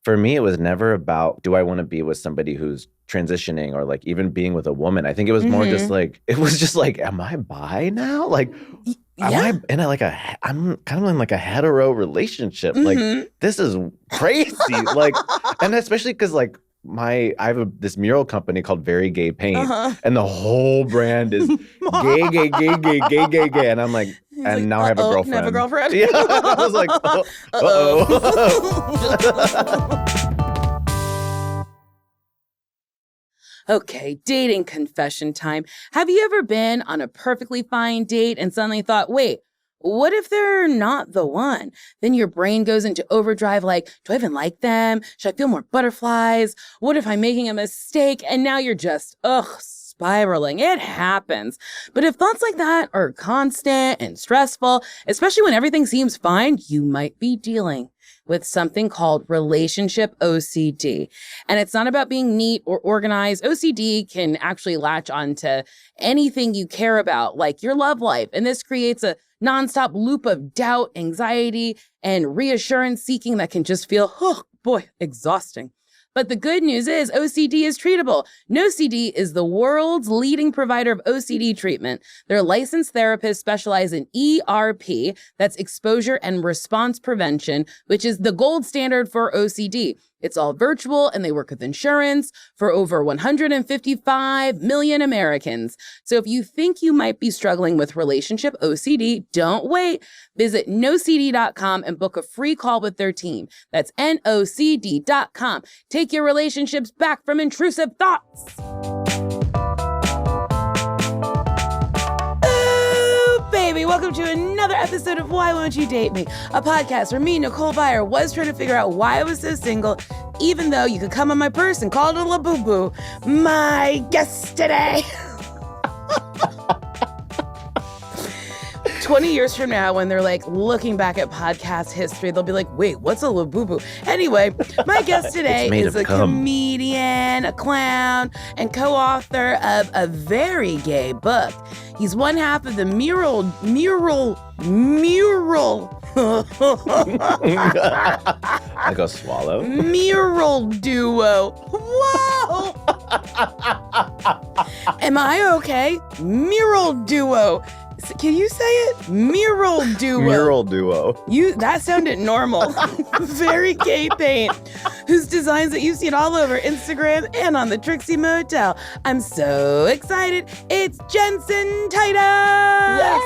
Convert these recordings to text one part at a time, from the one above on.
for me, it was never about, do I want to be with somebody who's transitioning or like even being with a woman? I think it was more just like, am I bi now? Like, am I in I'm kind of in like a hetero relationship. Like, this is crazy. Like, and especially because like, I have this mural company called Verygaypaint, and the whole brand is gay, and I'm like, now I have a girlfriend. Have a girlfriend? Yeah, I was like, Okay, dating confession time. Have you ever been on a perfectly fine date and suddenly thought, wait, what if they're not the one? Then your brain goes into overdrive like, do I even like them? Should I feel more butterflies? What if I'm making a mistake? And now you're just, spiraling. It happens. But if thoughts like that are constant and stressful, especially when everything seems fine, you might be dealing with something called relationship OCD. And it's not about being neat or organized. OCD can actually latch onto anything you care about, like your love life. And this creates a nonstop loop of doubt, anxiety, and reassurance seeking that can just feel, exhausting. But the good news is OCD is treatable. NoCD is the world's leading provider of OCD treatment. Their licensed therapists specialize in ERP, that's exposure and response prevention, which is the gold standard for OCD. It's all virtual and they work with insurance for over 155 million Americans. So if you think you might be struggling with relationship OCD, don't wait. Visit nocd.com and book a free call with their team. That's nocd.com. Take your relationships back from intrusive thoughts. Baby, welcome to another episode of Why Won't You Date Me? A podcast where me, Nicole Byer, was trying to figure out why I was so single, even though you could come on my purse and call it a la-boo-boo. My guest today. 20 years from now, when they're like looking back at podcast history, they'll be like, wait, what's a la-boo-boo? Anyway, my guest today is a comedian, a clown, and co-author of a very gay book. He's one half of the mural. Like a swallow? Mural duo. Whoa! Am I okay? Mural duo. Can you say it? Mural duo. Mural duo. That sounded normal. Verygaypaint, whose designs that you've seen all over Instagram and on the Trixie Motel. I'm so excited. It's Jenson Titus.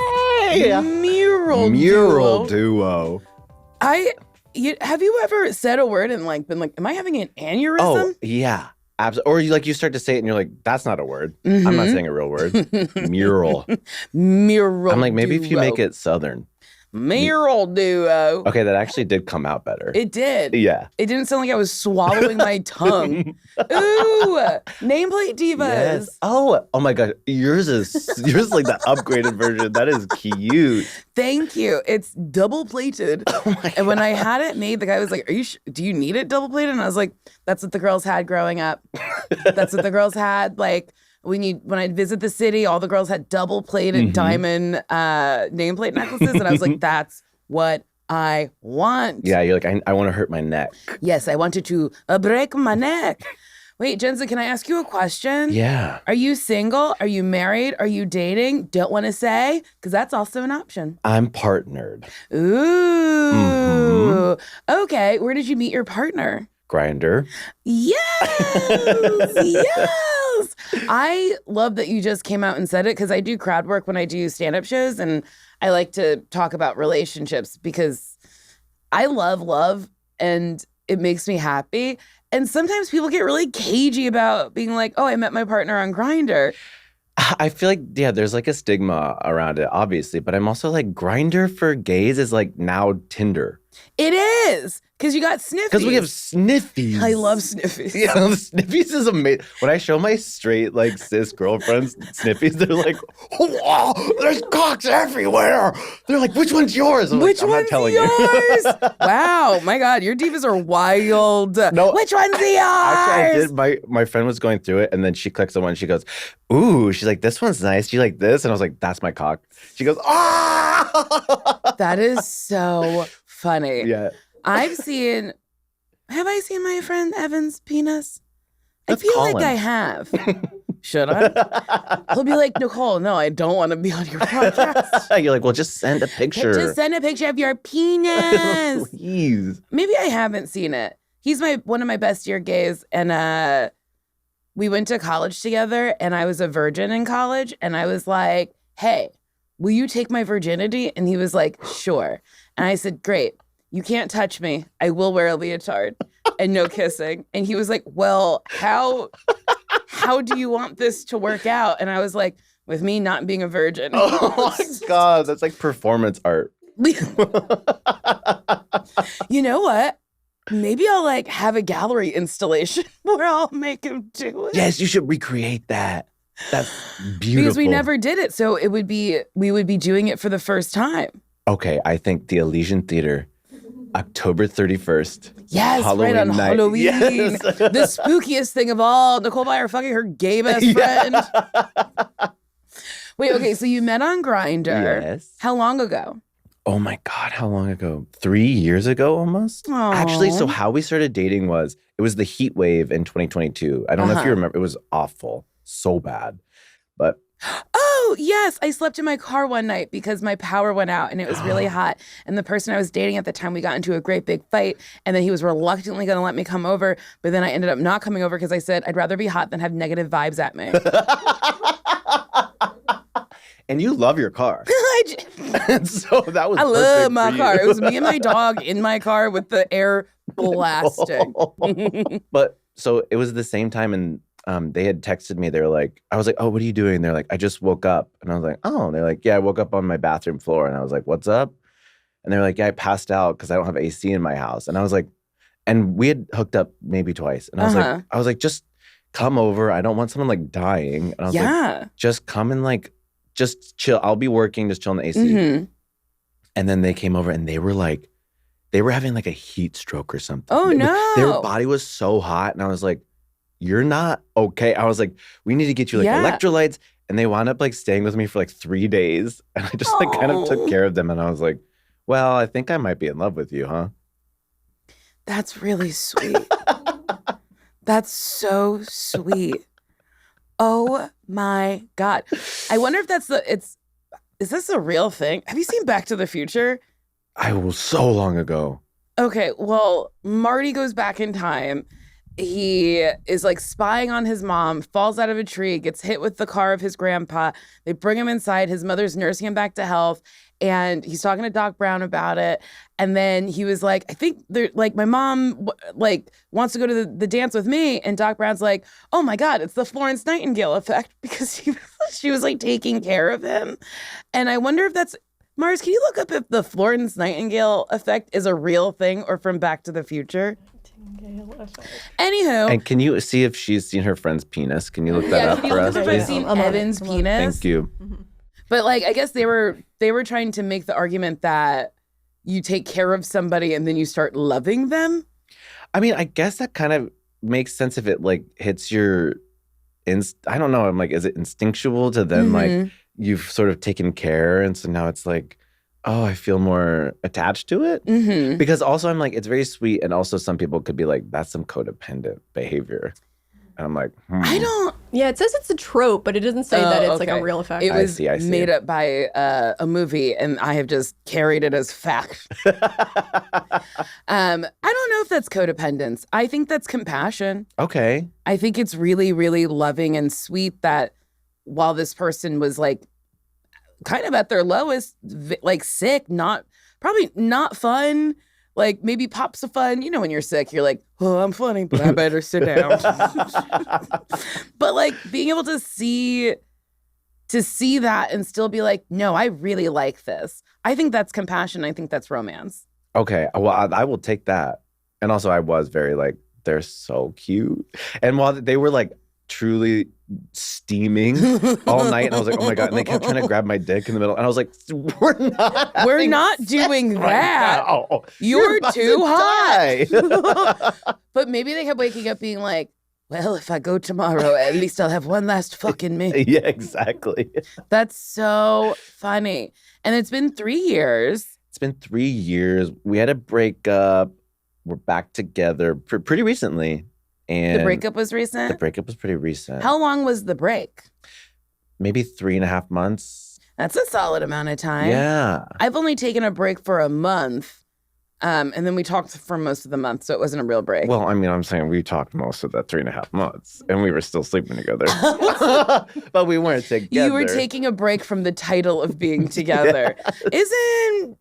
Yay! Mural duo. Have you ever said a word and like been like, am I having an aneurysm? Oh, yeah. Absolutely. Or you start to say it and you're like, that's not a word. I'm not saying a real word. Mural. Mural. I'm like, maybe if you make it Southern. Mural duo. Okay, that actually did come out better. It did. Yeah. It didn't sound like I was swallowing my tongue. Ooh, nameplate divas. Yes. Oh my God. Yours is like the upgraded version. That is cute. Thank you. It's double plated. Oh my God. And when I had it made, the guy was like, do you need it double plated? And I was like, that's what the girls had growing up. That's what the girls had. Like, when I'd visit the city, all the girls had double-plated diamond nameplate necklaces, and I was like, that's what I want. Yeah, you're like, I want to hurt my neck. Yes, I wanted to break my neck. Wait, Jensen, can I ask you a question? Yeah. Are you single? Are you married? Are you dating? Don't want to say? Because that's also an option. I'm partnered. Ooh. Okay, where did you meet your partner? Grindr. Yes! Yes! I love that you just came out and said it because I do crowd work when I do stand-up shows, and I like to talk about relationships because I love love and it makes me happy. And sometimes people get really cagey about being like, oh, I met my partner on Grindr. I feel like, yeah, there's like a stigma around it, obviously. But I'm also like, Grindr for gays is like now Tinder. It is. Because you got sniffies. Because we have sniffies. I love sniffies. Yeah, sniffies is amazing. When I show my straight, like, cis girlfriends sniffies, they're like, oh, there's cocks everywhere. They're like, which one's yours? I'm which like, one's yours? Wow, my God, your divas are wild. No, which one's yours? Actually, I did. My friend was going through it, and then she clicks on one. She goes, ooh, she's like, this one's nice. Do you like this? And I was like, that's my cock. She goes, ah! That is so funny. Yeah. I've seen, Have I seen my friend Evan's penis? Let's I feel call like him. I have. Should I? He'll be like, Nicole, no, I don't want to be on your podcast. You're like, well, just send a picture. Just send a picture of your penis. Please. Maybe I haven't seen it. He's one of my best year gays, and we went to college together, and I was a virgin in college, and I was like, hey, will you take my virginity? And he was like, sure. And I said, great. You can't touch me. I will wear a leotard and no kissing. And he was like, well, how do you want this to work out? And I was like, with me not being a virgin. Oh my God, that's like performance art. You know what? Maybe I'll like have a gallery installation where I'll make him do it. Yes, you should recreate that. That's beautiful. Because we never did it. So we would be doing it for the first time. Okay, I think the Elysian Theater, October 31st. Yes, Halloween right on night. Halloween. Yes. The spookiest thing of all. Nicole Byer fucking her gay best friend. Wait, okay, so you met on Grindr. Yes. How long ago? Oh my God, how long ago? 3 years ago almost? Aww. Actually, so how we started dating was, it was the heat wave in 2022. I don't know if you remember. It was awful. So bad. But oh, yes. I slept in my car one night because my power went out and it was really hot. And the person I was dating at the time, we got into a great big fight. And then he was reluctantly going to let me come over. But then I ended up not coming over because I said, I'd rather be hot than have negative vibes at me. And you love your car. And so that was I love perfect my for car. you. It was me and my dog in my car with the air blasting. But so it was the same time, and they had texted me. They were like, I was like, oh, what are you doing? They're like, I just woke up. And I was like, oh. And they're like, yeah, I woke up on my bathroom floor. And I was like, what's up? And they're like, yeah, I passed out because I don't have AC in my house. And I was like, and we had hooked up maybe twice. And I was like, just come over. I don't want someone like dying. And I was like, just come and like, just chill. I'll be working, just chill in the AC. Mm-hmm. And then they came over and they were like, they were having like a heat stroke or something. Oh, no. Their body was so hot. And I was like, you're not okay. I was like, we need to get you like electrolytes. And they wound up like staying with me for like 3 days. And I just like kind of took care of them. And I was like, well, I think I might be in love with you, huh? That's really sweet. That's so sweet. Oh my God. I wonder if is this a real thing? Have you seen Back to the Future? I was so long ago. Okay, well, Marty goes back in time. He is like spying on his mom, falls out of a tree, gets hit with the car of his grandpa. They bring him inside. His mother's nursing him back to health. And he's talking to Doc Brown about it. And then he was like, I think they're like, my mom like wants to go to the dance with me. And Doc Brown's like, oh my God, it's the Florence Nightingale effect because she was like taking care of him. And I wonder if that's, Mars, can you look up if the Florence Nightingale effect is a real thing or from Back to the Future? Anywho. And can you see if she's seen her friend's penis? Can you look that up for us? Have you seen Evan's penis? Thank you. But like, I guess they were trying to make the argument that you take care of somebody and then you start loving them. I mean, I guess that kind of makes sense if it like hits your, I don't know. I'm like, is it instinctual to then like you've sort of taken care, and so now it's like, oh, I feel more attached to it. Mm-hmm. Because also I'm like, it's very sweet, and also some people could be like, that's some codependent behavior. And I'm like, I don't. Yeah, it says it's a trope, but it doesn't say that it's like a real effect. It was I see. made up by a movie, and I have just carried it as fact. I don't know if that's codependence. I think that's compassion. Okay. I think it's really, really loving and sweet that while this person was like kind of at their lowest, like sick, probably not fun. Like maybe pops of fun. You know, when you're sick, you're like, oh, I'm funny, but I better sit down. But like being able to see that and still be like, no, I really like this. I think that's compassion. I think that's romance. Okay. Well, I will take that. And also I was very like, they're so cute. And while they were like truly steaming all night, and I was like, oh my God. And they kept trying to grab my dick in the middle. And I was like, we're not doing that. Right, You're too hot. But maybe they kept waking up being like, well, if I go tomorrow, at least I'll have one last fuck in me. Yeah, exactly. That's so funny. And it's been 3 years. It's been 3 years. We had to break up we're back together pretty recently. And the breakup was recent? The breakup was pretty recent. How long was the break? Maybe 3.5 months. That's a solid amount of time. Yeah. I've only taken a break for a month. And then we talked for most of the month, so it wasn't a real break. Well, I mean, I'm saying we talked most of that 3.5 months, and we were still sleeping together. But we weren't together. You were taking a break from the title of being together. Isn't...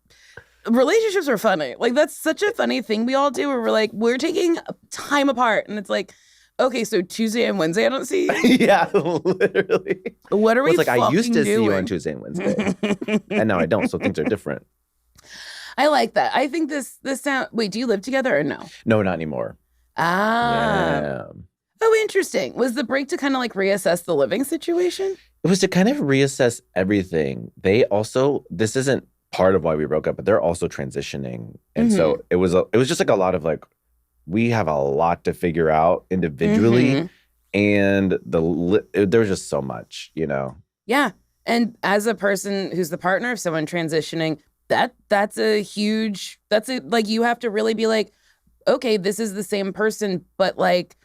Relationships are funny. Like, that's such a funny thing we all do where we're like, we're taking time apart. And it's like, okay, so Tuesday and Wednesday I don't see you? Yeah, literally. What are we like, I used to doing? see you on Tuesday and Wednesday. And now I don't, so things are different. I like that. I think this sound... Wait, do you live together or no? No, not anymore. Ah. Yeah. Oh, interesting. Was the break to kind of like reassess the living situation? It was to kind of reassess everything. They also, this isn't part of why we broke up, but they're also transitioning. And so it was just like a lot of like, we have a lot to figure out individually. And there was just so much, you know? Yeah. And as a person who's the partner of someone transitioning, that's like, you have to really be like, okay, this is the same person, but like,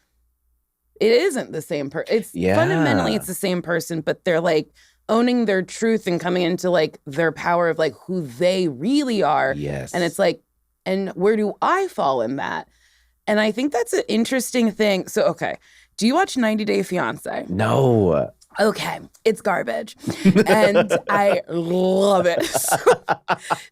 it isn't the same person. It's fundamentally, it's the same person, but they're like owning their truth and coming into like their power of like who they really are. Yes. And it's like, and where do I fall in that? And I think that's an interesting thing. So, okay. Do you watch 90 Day Fiance? No. Okay, it's garbage. And I love it. So,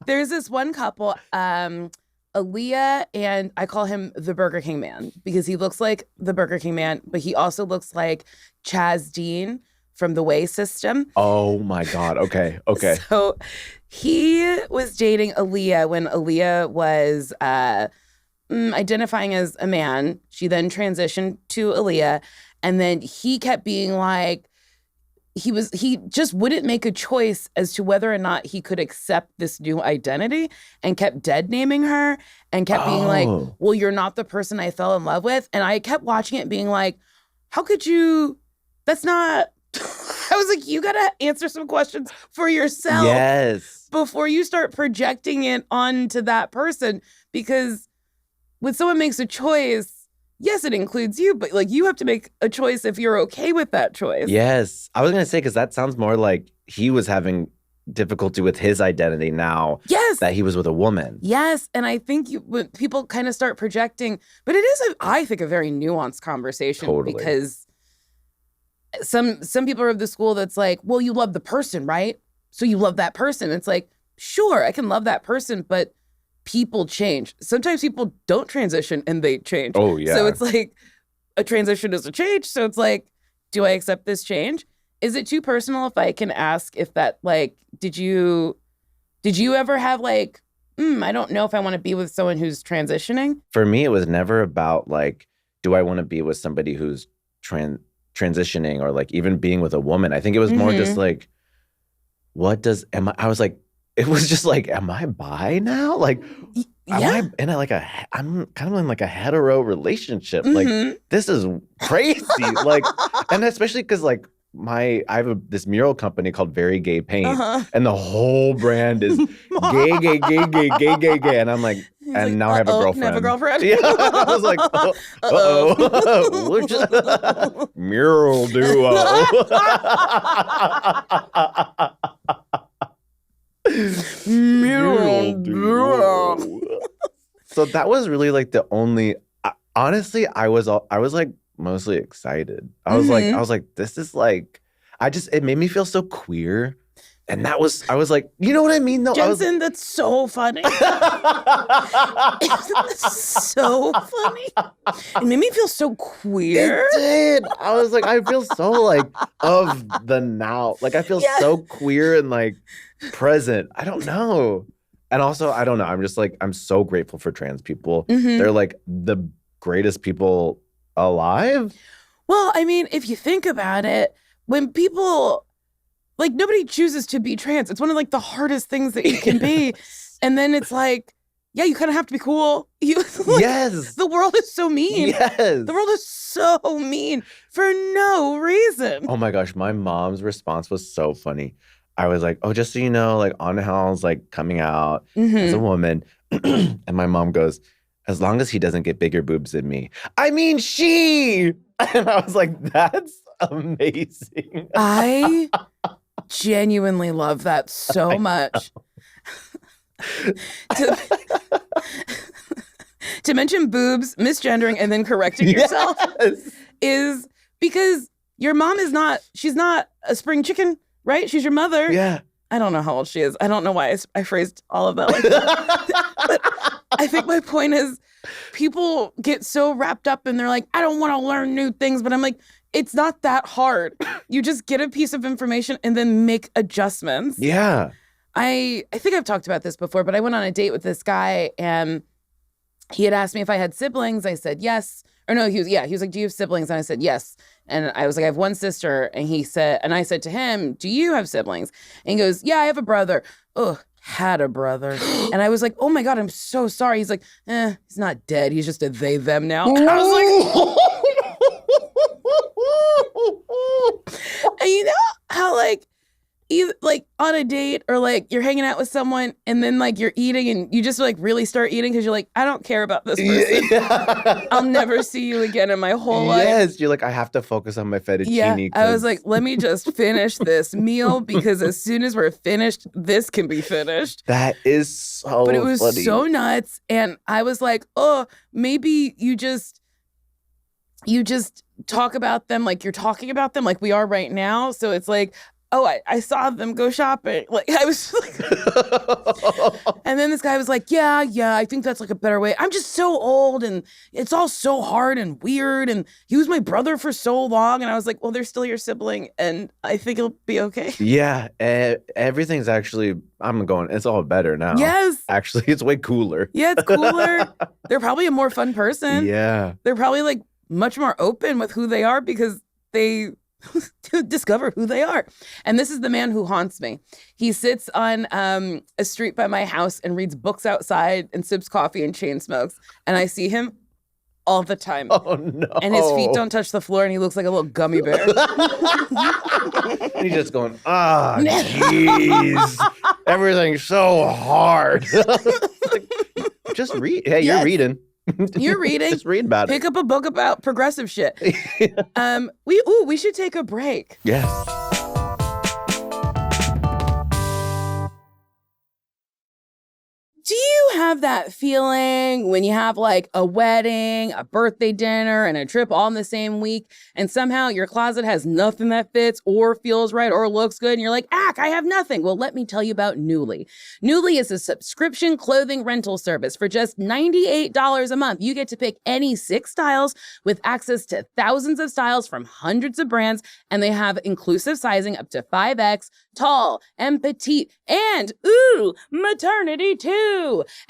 there's this one couple, Aaliyah, and I call him the Burger King Man because he looks like the Burger King Man, but he also looks like Chaz Dean from the Way System. Oh my God. Okay. So he was dating Aaliyah when Aaliyah was identifying as a man. She then transitioned to Aaliyah. And then he kept being like, he just wouldn't make a choice as to whether or not he could accept this new identity and kept dead naming her and kept being like, well, you're not the person I fell in love with. And I kept watching it being like, how could you, that's not, I was like, you got to answer some questions for yourself. Yes. Before you start projecting it onto that person. Because when someone makes a choice, yes, it includes you, but like you have to make a choice if you're okay with that choice. Yes. I was going to say, because that sounds more like he was having difficulty with his identity now. Yes. That he was with a woman. Yes. And I think when people kind of start projecting, but it is, I think, a very nuanced conversation. Totally. Because some people are of the school that's like, well, you love the person, right? So you love that person. It's like, sure, I can love that person, but people change. Sometimes people don't transition and they change. Oh, yeah. So it's like a transition is a change. So it's like, do I accept this change? Is it too personal if I can ask if that, like, did you ever have like, I don't know if I want to be with someone who's transitioning? For me, it was never about like, do I want to be with somebody who's transitioning or like even being with a woman? I think it was more just like, I was like, it was just like, am I bi now? Like, I'm kind of in like a hetero relationship. Like, this is crazy. Like, and especially because like I have this mural company called Verygaypaint, and the whole brand is gay. And I'm like, now I have a girlfriend. Have a girlfriend? Yeah. I was like, we're just mural duo. Mural duo. So that was really like the only. Honestly, I was like mostly excited. I was like, this is like, it made me feel so queer. And I was like, you know what I mean? Though, Jenson, that's so funny. It's so funny. It made me feel so queer. It did. I was like, I feel so like of the now. Like I feel so queer and like present. I don't know. And also, I don't know. I'm just like, I'm so grateful for trans people. They're like the greatest people alive. Well, I mean, if you think about it, when people, like, nobody chooses to be trans. It's one of like the hardest things that you can be. And then it's like, yeah, you kind of have to be cool. Yes. The world is so mean. Yes. The world is so mean for no reason. Oh my gosh, my mom's response was so funny. I was like, oh, just so you know, like Annahel's like coming out as a woman. And my mom goes, as long as he doesn't get bigger boobs than me. I mean, she. And I was like, that's amazing. I genuinely love that so much. To mention boobs, misgendering, and then correcting yourself is because your mom she's not a spring chicken, right? She's your mother. Yeah. I don't know how old she is. I don't know why I phrased all of that like that. But I think my point is people get so wrapped up and they're like, I don't want to learn new things. But I'm like, it's not that hard. You just get a piece of information and then make adjustments. Yeah. I think I've talked about this before, but I went on a date with this guy and he had asked me if I had siblings. I said yes. Or no, he was like, do you have siblings? And I said yes. And I was like, I have one sister. And I said to him, do you have siblings? And he goes, yeah, I have a brother. Ugh, had a brother. And I was like, oh my God, I'm so sorry. He's like, he's not dead. He's just a they, them now. And I was like, and you know how either on a date or you're hanging out with someone and then you're eating and you just really start eating because you're like, I don't care about this person. Yeah. I'll never see you again in my whole life. Yes, you're like, I have to focus on my fettuccine. Yeah, I was like, let me just finish this meal because as soon as we're finished, this can be finished. That is so But it was funny. so nuts. And I was like, oh, maybe you just talk about them like you're talking about them like we are right now. So it's like, oh, I saw them go shopping. I was and then this guy was like, yeah, I think that's a better way. I'm just so old and it's all so hard and weird. And he was my brother for so long. And I was like, well, they're still your sibling. And I think it'll be okay. Yeah. Everything's actually, it's all better now. Yes. Actually, it's way cooler. Yeah, it's cooler. They're probably a more fun person. Yeah. They're probably much more open with who they are because they to discover who they are. And this is the man who haunts me. He sits on a street by my house and reads books outside and sips coffee and chain smokes. And I see him all the time. Oh, no. And his feet don't touch the floor and he looks like a little gummy bear. And he's just going, jeez. Everything's so hard. Just read. Hey, Yes. You're reading. You're reading. Just read about Pick it. up a book about progressive shit. We should take a break. Yes. Do you have that feeling when you have a wedding, a birthday dinner, and a trip all in the same week, and somehow your closet has nothing that fits or feels right or looks good, and you're like, I have nothing? Well, let me tell you about Nuuly. Nuuly is a subscription clothing rental service. For just $98 a month, you get to pick any 6 styles with access to thousands of styles from hundreds of brands, and they have inclusive sizing up to 5X, tall and petite, and maternity too.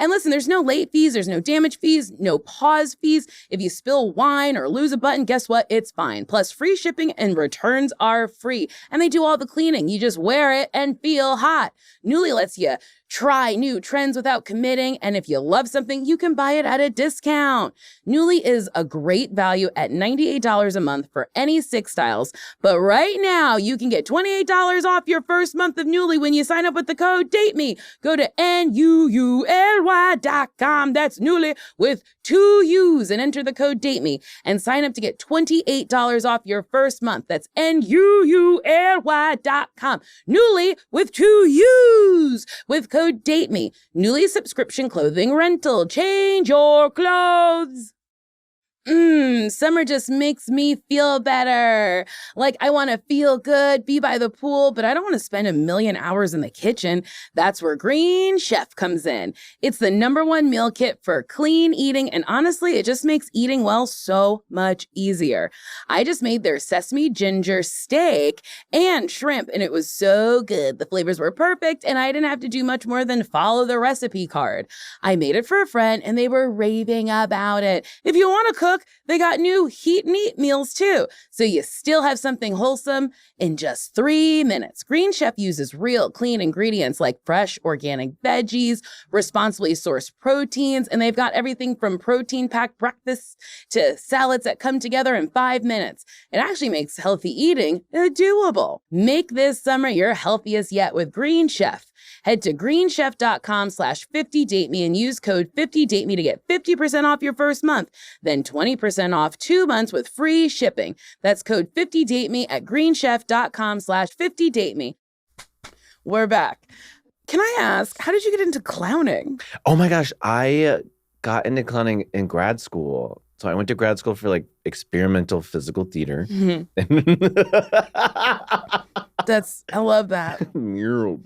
And listen, there's no late fees, there's no damage fees, no pause fees. If you spill wine or lose a button, guess what? It's fine. Plus, free shipping and returns are free. And they do all the cleaning. You just wear it and feel hot. Nuuly lets you try new trends without committing. And if you love something, you can buy it at a discount. Nuuly is a great value at $98 a month for any 6 styles. But right now, you can get $28 off your first month of Nuuly when you sign up with the code DATEME. Go to NUULY.com. That's Nuuly with 2 U's and enter the code DATEME and sign up to get $28 off your first month. That's NUULY.com. Nuuly with 2 U's with code DATEME. Nuuly subscription clothing rental. Change your clothes. Summer just makes me feel better. I want to feel good, be by the pool, but I don't want to spend a million hours in the kitchen. That's where Green Chef comes in. It's the #1 meal kit for clean eating, and honestly, it just makes eating well so much easier. I just made their sesame ginger steak and shrimp, and it was so good. The flavors were perfect, and I didn't have to do much more than follow the recipe card. I made it for a friend, and they were raving about it. If you want to cook, look, they got new heat and eat meals too. So you still have something wholesome in just 3 minutes. Green Chef uses real, clean ingredients like fresh, organic veggies, responsibly sourced proteins, and they've got everything from protein-packed breakfasts to salads that come together in 5 minutes. It actually makes healthy eating doable. Make this summer your healthiest yet with Green Chef. Head to greenchef.com/50dateme and use code 50dateme to get 50% off your first month, then 20% off 2 months with free shipping. That's code 50dateme at greenchef.com/50dateme. We're back. Can I ask, how did you get into clowning? Oh my gosh, I got into clowning in grad school. So I went to grad school for like experimental physical theater. I love that. Mural.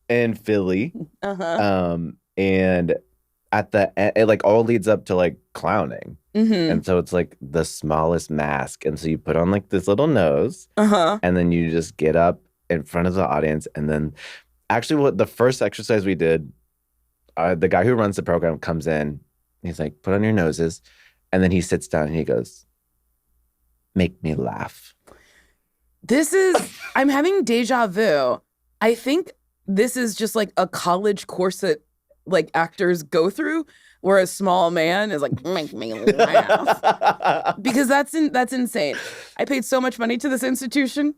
In Philly. And at the end, it like all leads up to like clowning. And so it's like the smallest mask. And so you put on like this little nose and then you just get up in front of the audience. And then actually what the first exercise we did, the guy who runs the program comes in. He's like, put on your noses. And then he sits down and he goes, make me laugh. I'm having deja vu. I think this is just like a college course that like actors go through where a small man is like, make me laugh. Because that's insane. I paid so much money to this institution.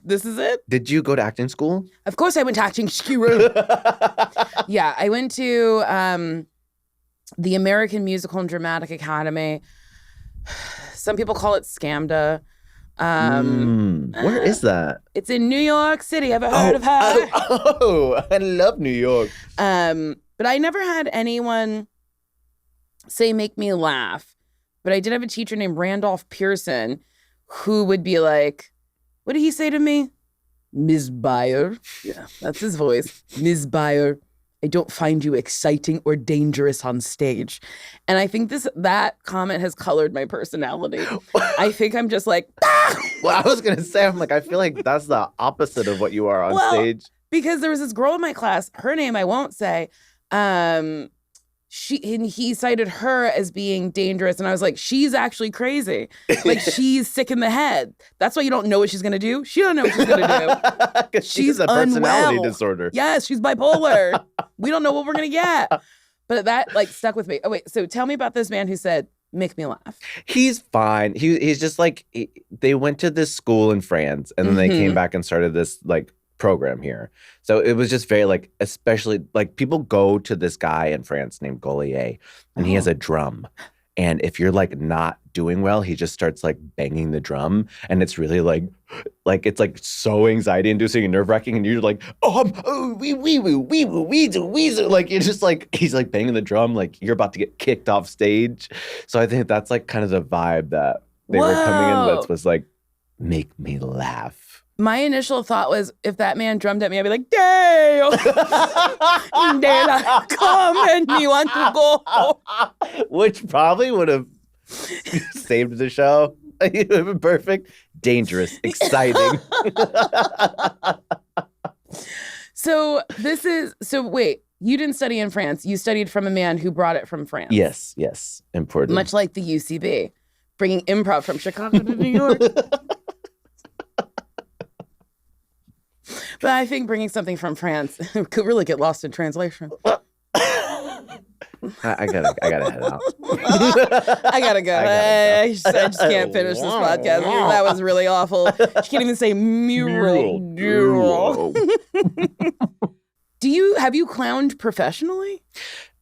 This is it. Did you go to acting school? Of course I went to acting school. Yeah, I went to the American Musical and Dramatic Academy. Some people call it SCAMDA. Where is that? It's in New York City. Ever heard of her? Oh, I love New York. But I never had anyone say make me laugh. But I did have a teacher named Randolph Pearson who would be like, what did he say to me? Ms. Byer. Yeah, that's his voice. Ms. Byer, I don't find you exciting or dangerous on stage. And I think that comment has colored my personality. I think I'm just like, ah! Well, I was going to say, I'm like, I feel like that's the opposite of what you are on stage. Because there was this girl in my class, her name I won't say, he cited her as being dangerous. And I was like, she's actually crazy. Like, she's sick in the head. That's why you don't know what she's going to do. She don't know what she's going to do. She's a personality disorder. Yes, she's bipolar. We don't know what we're going to get. But that like stuck with me. Oh, wait. So tell me about this man who said, make me laugh. He's fine. He's just like, they went to this school in France and then they came back and started this like program here. So it was just very like, especially like people go to this guy in France named Gaulier and he has a drum. And if you're like not doing well, he just starts like banging the drum. And it's really like it's like so anxiety inducing and nerve wracking. And you're like, we like, you're just like, he's like banging the drum. Like you're about to get kicked off stage. So I think that's like kind of the vibe that they were coming in with was like, make me laugh. My initial thought was, if that man drummed at me, I'd be like, Dale, come and you want to go. Which probably would have saved the show. It would have been perfect. Dangerous. Exciting. So wait, you didn't study in France. You studied from a man who brought it from France. Yes. Important. Much like the UCB, bringing improv from Chicago to New York. But I think bringing something from France could really get lost in translation. I gotta head out. I gotta go. I just can't finish this podcast. That was really awful. She can't even say mural. Have you clowned professionally?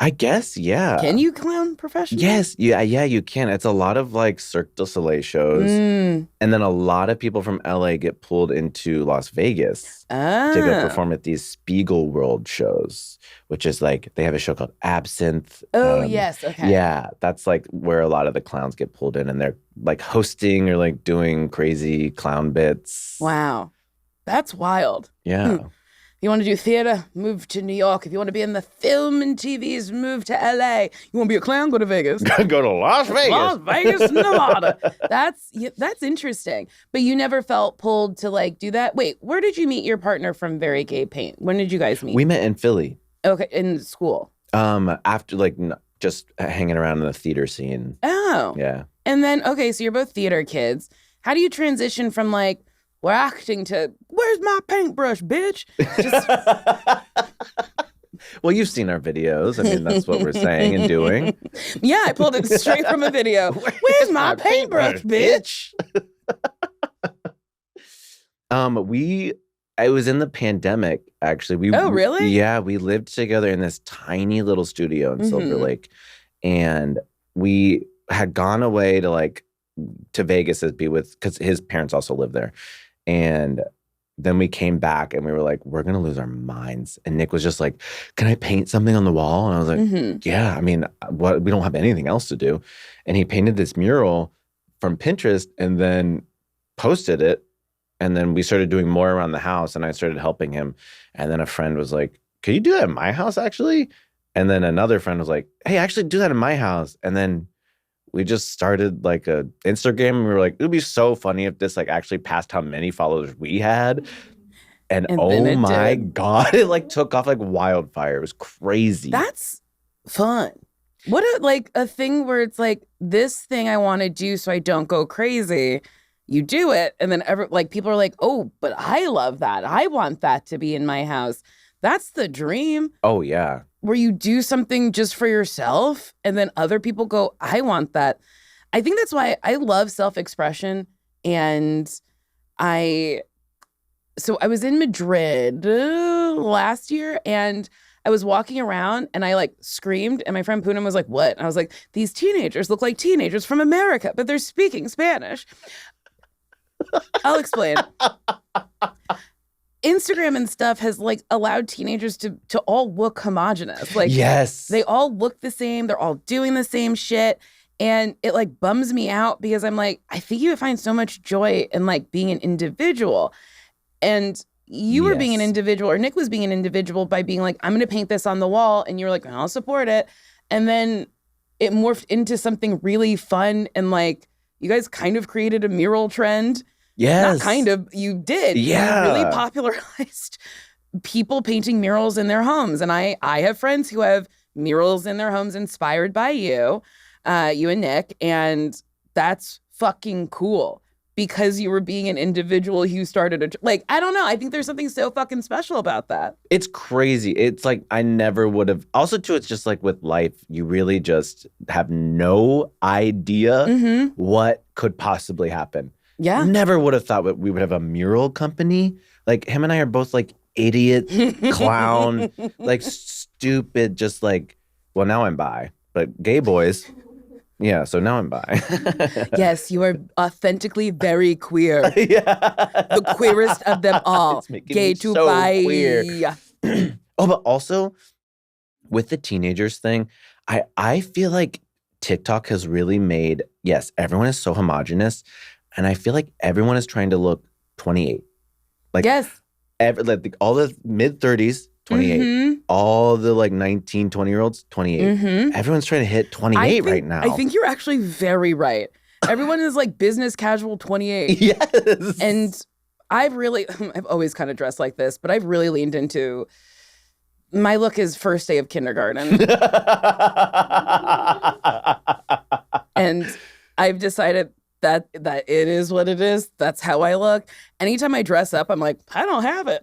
I guess, yeah. Can you clown professionally? Yes, yeah, you can. It's a lot of like Cirque du Soleil shows. And then a lot of people from LA get pulled into Las Vegas to go perform at these Spiegel World shows, which is like, they have a show called Absinthe. Oh, yes, okay. Yeah, that's like where a lot of the clowns get pulled in and they're like hosting or like doing crazy clown bits. Wow, that's wild. Yeah. You want to do theater? Move to New York. If you want to be in the film and TVs, move to LA. You want to be a clown? Go to Vegas. Go to Las Vegas. Las Vegas, Nevada. That's interesting. But you never felt pulled to like do that? Wait, where did you meet your partner from Verygaypaint? When did you guys meet? We met in Philly. Okay, in school. After like just hanging around in the theater scene. Oh. Yeah. And then, okay, so you're both theater kids. How do you transition from like, we're acting to, where's my paintbrush, bitch? Well, you've seen our videos. I mean, that's what we're saying and doing. Yeah, I pulled it straight from a video. Where's my paintbrush, bitch? I was in the pandemic, actually. Oh, really? Yeah, we lived together in this tiny little studio in Silver Lake. And we had gone away to Vegas because his parents also live there. And then we came back and we were like, we're going to lose our minds. And Nick was just like, can I paint something on the wall? And I was like, yeah, I mean, we don't have anything else to do. And he painted this mural from Pinterest and then posted it. And then we started doing more around the house and I started helping him. And then a friend was like, can you do that at my house actually? And then another friend was like, hey, actually do that in my house. And then we just started like a Instagram and we were like, it would be so funny if this like actually passed how many followers we had. And oh my God, it like took off like wildfire. It was crazy. That's fun. What a thing where it's like, this thing I want to do so I don't go crazy. You do it, and then people are like, oh, but I love that. I want that to be in my house. That's the dream. Oh, yeah. Where you do something just for yourself, and then other people go, I want that. I think that's why I love self-expression. And I was in Madrid last year, and I was walking around, and I like screamed, and my friend Poonam was like, what? And I was like, these teenagers look like teenagers from America, but they're speaking Spanish. I'll explain. Instagram and stuff has like allowed teenagers to all look homogenous. Like, yes, they all look the same. They're all doing the same shit. And it like bums me out because I'm like, I think you would find so much joy in like being an individual. And you were being an individual, or Nick was being an individual by being like, I'm going to paint this on the wall. And you were like, I'll support it. And then it morphed into something really fun. And like, you guys kind of created a mural trend. Yes. Not kind of, you did. Yeah. You really popularized people painting murals in their homes. And I have friends who have murals in their homes inspired by you and Nick. And that's fucking cool because you were being an individual who started I don't know. I think there's something so fucking special about that. It's crazy. It's like I never would have. Also, too, it's just like with life, you really just have no idea what could possibly happen. Yeah. Never would have thought we would have a mural company. Like him and I are both like idiot, clown, like stupid, just like, well, now I'm bi, but gay boys. Yeah, so now I'm bi. Yes, you are authentically very queer. Yeah. The queerest of them all. Gay to so bi. Queer. Oh, but also with the teenagers thing, I feel like TikTok has really made, yes, everyone is so homogenous. And I feel like everyone is trying to look 28. Like, yes. All the mid-30s, 28. All the like 19, 20-year-olds, 28. Everyone's trying to hit 28 right now. I think you're actually very right. Everyone is like business casual 28. Yes. And I've always kind of dressed like this, but I've really leaned into, my look is first day of kindergarten. And I've decided that it is what it is. That's how I look. Anytime I dress up, I'm like, I don't have it.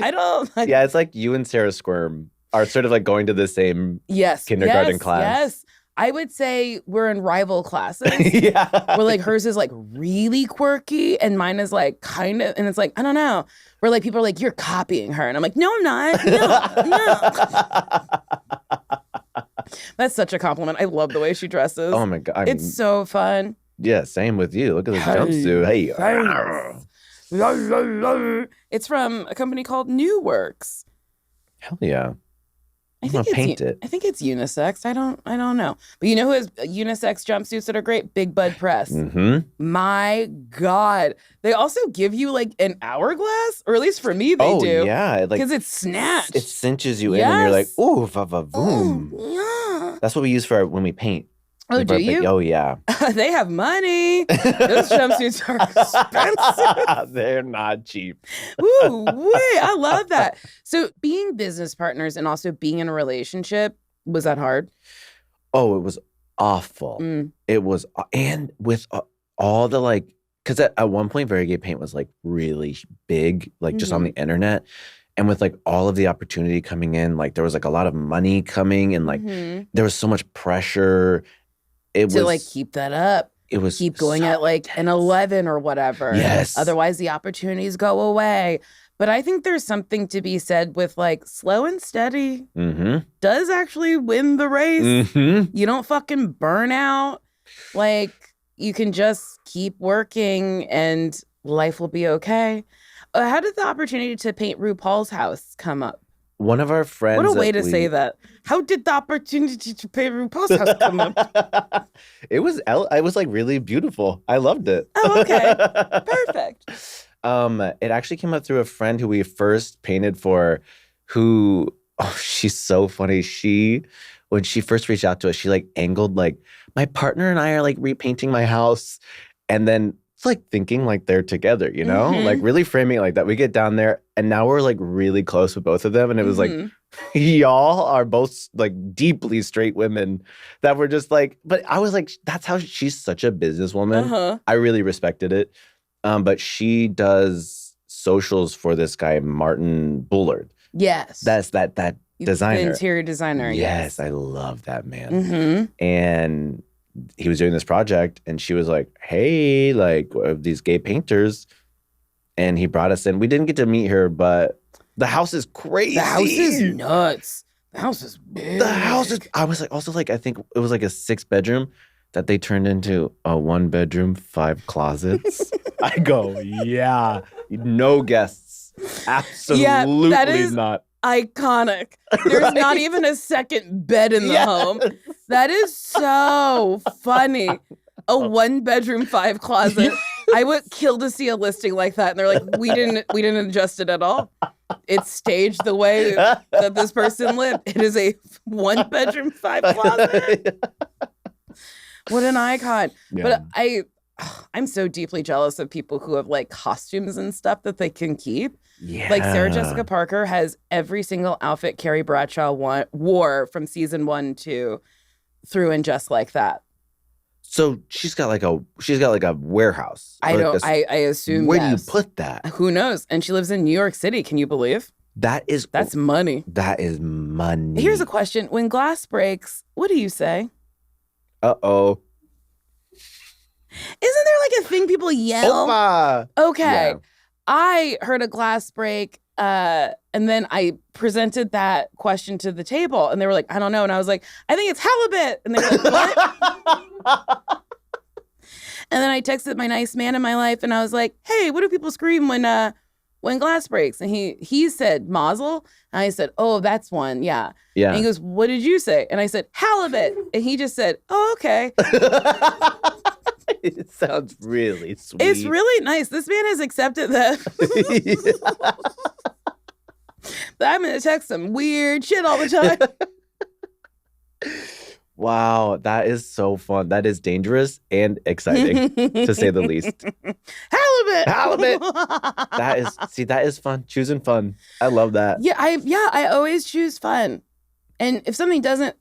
I don't. Yeah, it's like you and Sarah Squirm are sort of like going to the same kindergarten class. Yes. I would say we're in rival classes. Yeah. Where like hers is like really quirky and mine is like kind of, and it's like, I don't know. Where like people are like, you're copying her. And I'm like, no, I'm not. No. That's such a compliment. I love the way she dresses. Oh my God. It's so fun. Yeah, same with you. Look at this jumpsuit. Hey. It's from a company called New Works. Hell yeah. I think it's unisex. I don't know. But you know who has unisex jumpsuits that are great? Big Bud Press. My God. They also give you like an hourglass, or at least for me they do. Oh yeah. Because it's snatched. It cinches you in and you're like, ooh, va-va-voom. Yeah. That's what we use for when we paint. Oh, do you? Oh, yeah. They have money. Those jumpsuits are expensive. They're not cheap. Ooh, wait, I love that. So being business partners and also being in a relationship, Was that hard? Oh, it was awful. It was, and with all the like, because at one point, Verygaypaint was like really big, like just on the internet. And with like all of the opportunity coming in, like there was like a lot of money coming and like there was so much pressure. To like keep that up. It was keep going so at like an 11 or whatever. Yes. Otherwise the opportunities go away. But I think there's something to be said with like slow and steady does actually win the race. You don't fucking burn out. Like you can just keep working and life will be okay. How did the opportunity to paint RuPaul's house come up? One of our friends. What a way to say that. How did the opportunity to paint RuPaul's house come up? It was like really beautiful. I loved it. Oh, okay. Perfect. It actually came up through a friend who we first painted for, who, she's so funny. When she first reached out to us, she like angled like, my partner and I are like repainting my house. And then it's like thinking like they're together, you know? Like really framing it like that. We get down there and now we're like really close with both of them. And it was like, y'all are both like deeply straight women that were just like, but I was like, that's how she's such a businesswoman. I really respected it. But she does socials for this guy, Martin Bullard. Yes. That's that designer. The interior designer. Yes, I love that man. And he was doing this project and she was like, hey, like these gay painters. And he brought us in. We didn't get to meet her, but the house is crazy. The house is nuts. The house is big. I was like, also like, I think it was like a 6-bedroom that they turned into a 1-bedroom, 5 closets. I go, yeah, no guests. Absolutely that is not. Iconic. There's not even a second bed in the home. That is so funny. A 1-bedroom, 5 closet. I would kill to see a listing like that. And they're like, we didn't adjust it at all. It's staged the way that this person lived. It is a 1-bedroom, 5 closet. What an icon. Yeah. But I'm so deeply jealous of people who have like costumes and stuff that they can keep. Yeah. Like Sarah Jessica Parker has every single outfit Carrie Bradshaw wore from season 1 to through and just like that. So she's got like a warehouse. I assume. Where do you put that? Who knows? And she lives in New York City. Can you believe? That's money. That is money. Here's a question. When glass breaks, what do you say? Uh-oh. Isn't there like a thing people yell? Opa! Okay. Yeah. I heard a glass break, and then I presented that question to the table, and they were like, I don't know. And I was like, I think it's halibut. And they were like, what? And then I texted my nice man in my life, and I was like, hey, what do people scream when glass breaks? And he said mazel. And I said, oh, that's one. Yeah. Yeah. And he goes, what did you say? And I said, halibut. And he just said, oh, okay. It sounds really sweet. It's really nice. This man has accepted that. That I'm going to text some weird shit all the time. Wow, that is so fun. That is dangerous and exciting, to say the least. Halibut! That is fun. Choosing fun. I love that. Yeah, I always choose fun. And if something doesn't,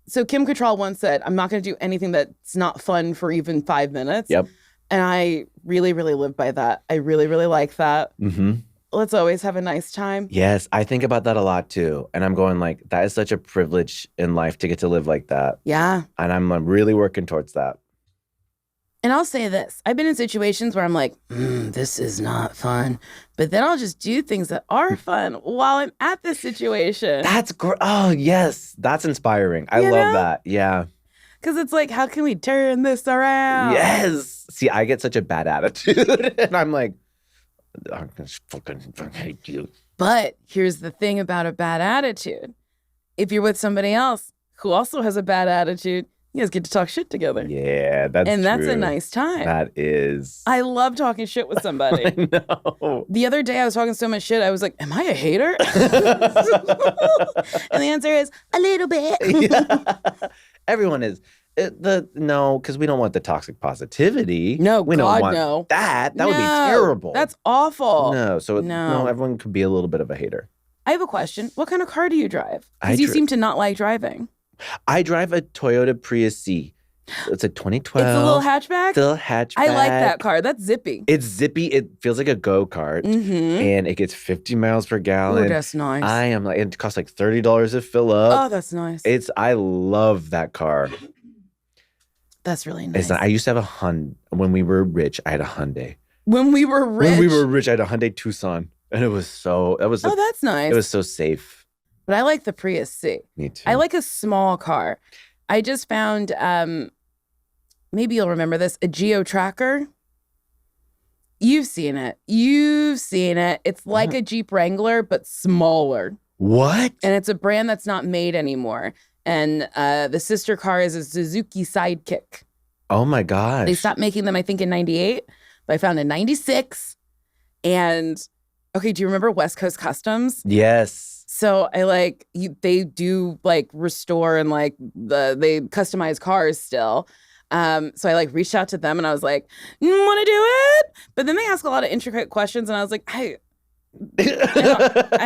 so Kim Cattrall once said, I'm not going to do anything that's not fun for even 5 minutes. Yep. And I really, really live by that. I really, really like that. Mm-hmm. Let's always have a nice time. Yes, I think about that a lot too. And I'm going like, that is such a privilege in life to get to live like that. Yeah. And I'm really working towards that. And I'll say this. I've been in situations where I'm like, this is not fun. But then I'll just do things that are fun while I'm at this situation. That's great. Oh, yes. That's inspiring. I love that. Yeah. Because it's like, how can we turn this around? Yes. See, I get such a bad attitude. And I'm like, I'm going to fucking hate you. But here's the thing about a bad attitude. If you're with somebody else who also has a bad attitude, you guys get to talk shit together. Yeah, that's And that's true. a nice time. That is. I love talking shit with somebody. I know. The other day I was talking so much shit, I was like, am I a hater? And the answer is, a little bit. Yeah. Everyone is. No, because we don't want the toxic positivity. No, we God, don't want no. that. That would be terrible. That's awful. No, everyone could be a little bit of a hater. I have a question. What kind of car do you drive? Because you seem to not like driving. I drive a Toyota Prius C. It's a 2012. It's a little hatchback? Little hatchback. I like that car. That's zippy. It's zippy. It feels like a go-kart. And it gets 50 miles per gallon. Oh, that's nice. I am like, it costs like $30 to fill up. Oh, that's nice. I love that car. That's really nice. I used to have a Hyundai. When we were rich, I had a Hyundai. When we were rich? When we were rich, I had a Hyundai Tucson. And it was so, that's nice. It was so safe. But I like the Prius C. Me too. I like a small car. I just found, maybe you'll remember this, a Geo Tracker. You've seen it. It's like a Jeep Wrangler, but smaller. What? And it's a brand that's not made anymore. And the sister car is a Suzuki Sidekick. Oh my gosh. They stopped making them, I think, in 98. But I found in 96. And, okay, do you remember West Coast Customs? Yes. So they do like restore and like they customize cars still. So I like reached out to them and I was like, want to do it? But then they ask a lot of intricate questions and I was like, I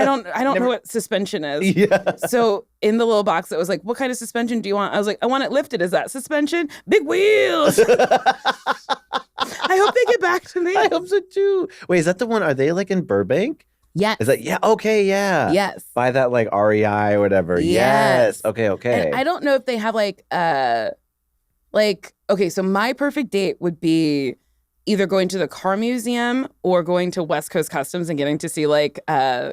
don't know what suspension is. Yeah. So in the little box it was like, what kind of suspension do you want? I was like, I want it lifted. Is that suspension? Big wheels. I hope they get back to me. I hope so too. Wait, is that the one? Are they like in Burbank? Yes. Is that, yeah, okay, yeah. Yes. By that like REI or whatever. Yes. Okay. And I don't know if they have okay, so my perfect date would be either going to the car museum or going to West Coast Customs and getting to see like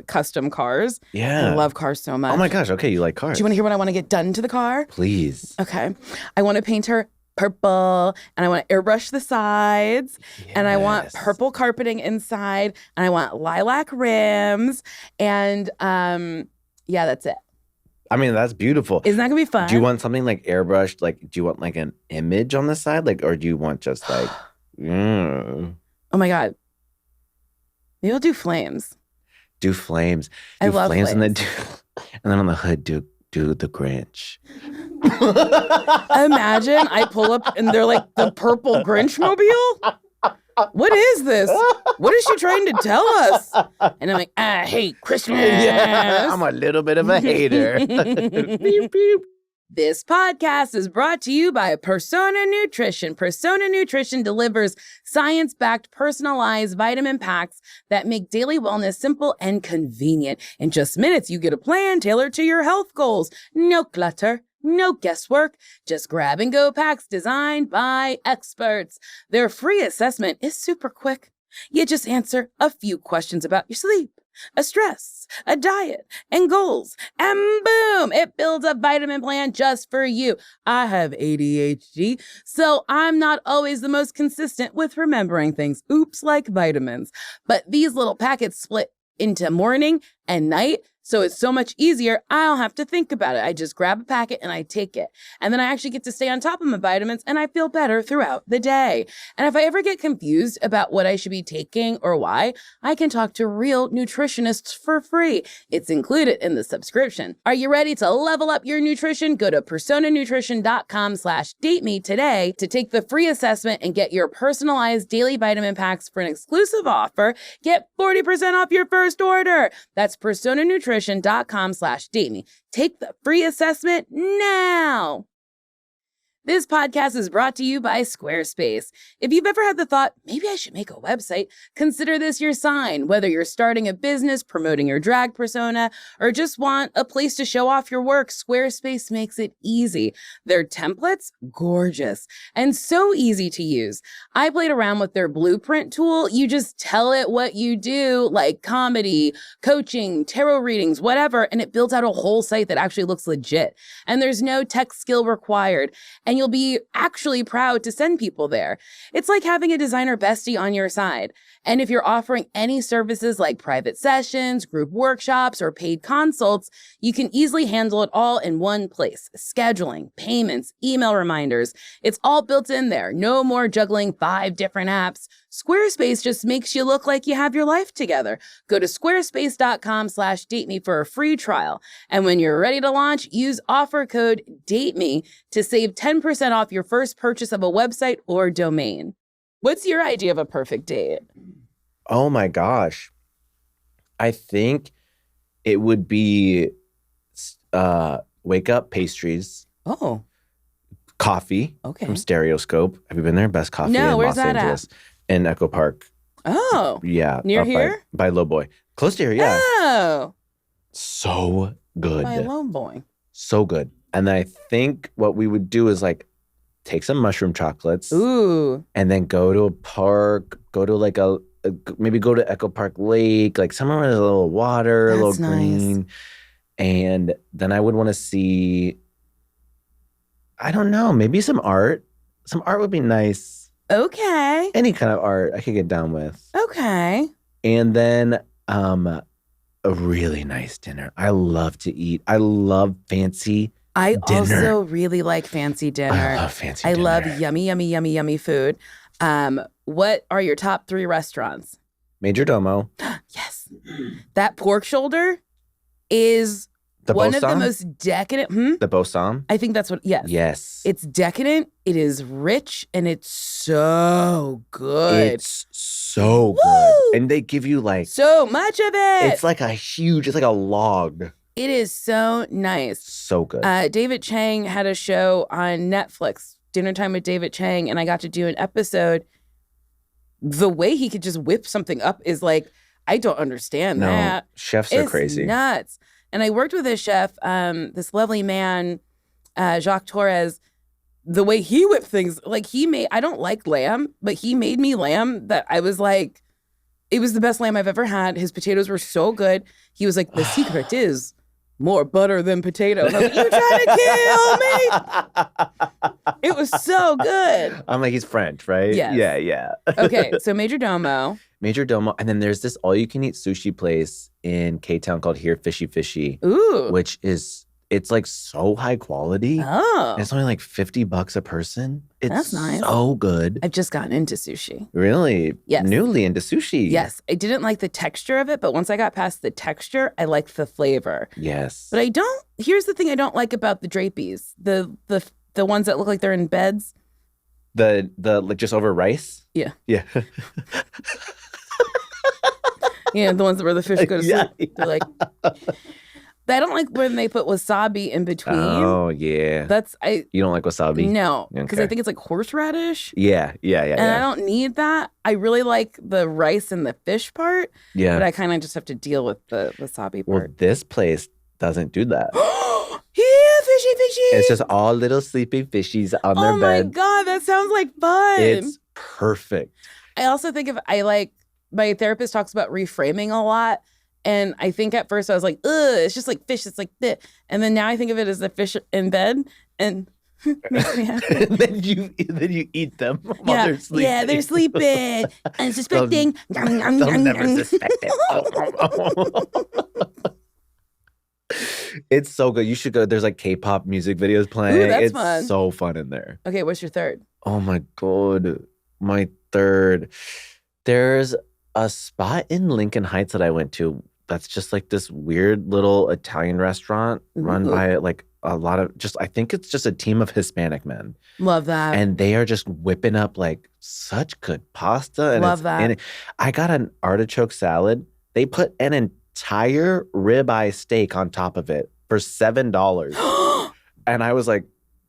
custom cars. Yeah. I love cars so much. Oh my gosh, okay, you like cars. Do you want to hear what I want to get done to the car? Please. Okay. I want to paint her purple and I want to airbrush the sides and I want purple carpeting inside and I want lilac rims and that's it. I mean, that's beautiful. Isn't that gonna be fun? Do you want something like airbrushed? Like, do you want like an image on the side? Like, or do you want just like Oh my God. Maybe I'll do flames. Do flames. I love flames. And then on the hood do the Grinch. Imagine I pull up and they're like the purple Grinch mobile. What is this? What is she trying to tell us? And I'm like, I hate Christmas. Yeah, I'm a little bit of a hater. Beep, beep. This podcast is brought to you by Persona Nutrition. Persona Nutrition delivers science-backed, personalized vitamin packs that make daily wellness simple and convenient. In just minutes, you get a plan tailored to your health goals. No clutter. No guesswork, just grab and go packs designed by experts. Their free assessment is super quick. You just answer a few questions about your sleep, a stress, a diet, and goals. And boom, it builds a vitamin plan just for you. I have ADHD, so I'm not always the most consistent with remembering things. Oops, like vitamins. But these little packets split into morning and night, so it's so much easier. I don't have to think about it. I just grab a packet and I take it. And then I actually get to stay on top of my vitamins and I feel better throughout the day. And if I ever get confused about what I should be taking or why, I can talk to real nutritionists for free. It's included in the subscription. Are you ready to level up your nutrition? Go to personanutrition.com/dateme today to take the free assessment and get your personalized daily vitamin packs for an exclusive offer. Get 40% off your first order. That's personanutrition.com/dateme. Take the free assessment now. This podcast is brought to you by Squarespace. If you've ever had the thought, maybe I should make a website, consider this your sign. Whether you're starting a business, promoting your drag persona, or just want a place to show off your work, Squarespace makes it easy. Their templates, gorgeous, and so easy to use. I played around with their blueprint tool. You just tell it what you do, like comedy, coaching, tarot readings, whatever, and it builds out a whole site that actually looks legit. And there's no tech skill required. And you'll be actually proud to send people there. It's like having a designer bestie on your side. And if you're offering any services like private sessions, group workshops, or paid consults, you can easily handle it all in one place. Scheduling, payments, email reminders. It's all built in there. No more juggling 5 different apps. Squarespace just makes you look like you have your life together. Go to squarespace.com/dateme for a free trial. And when you're ready to launch, use offer code DATEME to save 10% off your first purchase of a website or domain. What's your idea of a perfect date? Oh my gosh. I think it would be Wake Up Pastries. Oh. Coffee. Okay. From Stereoscope. Have you been there? Best coffee No, in where's Los that Angeles. In Echo Park. Oh. Yeah. Near here? By Lowboy. Close to here, yeah. Oh. So good. By Lowboy. So good. And I think what we would do is like take some mushroom chocolates. Ooh. And then go to a park, go to like maybe go to Echo Park Lake, like somewhere where there's a little water, a little green. Nice. And then I would want to see, I don't know, maybe some art. Some art would be nice. Okay. Any kind of art I could get down with. Okay. And then a really nice dinner. I love to eat. I love fancy I dinner. also really like fancy dinner. I love fancy I dinner. love yummy, yummy, yummy, yummy food. What are your top 3 restaurants? Major Domo. Yes. That pork shoulder is one of the most decadent. The Bossam? I think that's what, yes. Yes. It's decadent, it is rich, and it's so good. It's so Woo! good. And they give you like So much of it. it's like a log. It is so nice. So good. David Chang had a show on Netflix, Dinner Time with David Chang, and I got to do an episode. The way he could just whip something up is like, I don't understand that. Chefs are It's crazy. nuts. And I worked with a chef, this lovely man, Jacques Torres. The way he whipped things, like I don't like lamb, but he made me lamb that I was like, it was the best lamb I've ever had. His potatoes were so good. He was like, the secret is more butter than potato. And I was like, you're trying to kill me. It was so good. I'm like, he's French, right? Yes. Yeah. Okay, so Major Domo. Major Domo. And then there's this all-you-can-eat sushi place in K-Town called Here Fishy Fishy. Ooh. Which it's like so high quality. Oh. And it's only like $50 a person. It's That's nice. so good. I've just gotten into sushi. Really? Yes. Newly into sushi. Yes. I didn't like the texture of it, but once I got past the texture, I liked the flavor. Yes. But here's the thing I don't like about the drapees. The ones that look like they're in beds. The like just over rice? Yeah. Yeah. Yeah, the ones where the fish go to sleep. Yeah. They're like, I don't like when they put wasabi in between. Oh, yeah. You don't like wasabi? No, because Okay. I think it's like horseradish. Yeah. And I don't need that. I really like the rice and the fish part. Yeah. But I kind of just have to deal with the wasabi Well, part. this place doesn't do that. Yeah, fishy. It's just all little sleeping fishies on their Oh my bed. God, that sounds like fun. It's perfect. I also think my therapist talks about reframing a lot. And I think at first I was like, ugh, it's just like fish. It's like this. And then now I think of it as the fish in bed and it makes me happy. And then you eat them while they're sleeping. Yeah, they're sleeping. Unsuspecting. They'll never suspect it. It's so good. You should go. There's like K-pop music videos playing. Ooh, that's it's fun. so fun in there. Okay, what's your third? Oh my God. My third. There's a spot in Lincoln Heights that I went to that's just like this weird little Italian restaurant run by like a lot of I think it's just a team of Hispanic men. Love that. And they are just whipping up like such good pasta. And Love that. And I got an artichoke salad. They put an entire ribeye steak on top of it for $7. And I was like,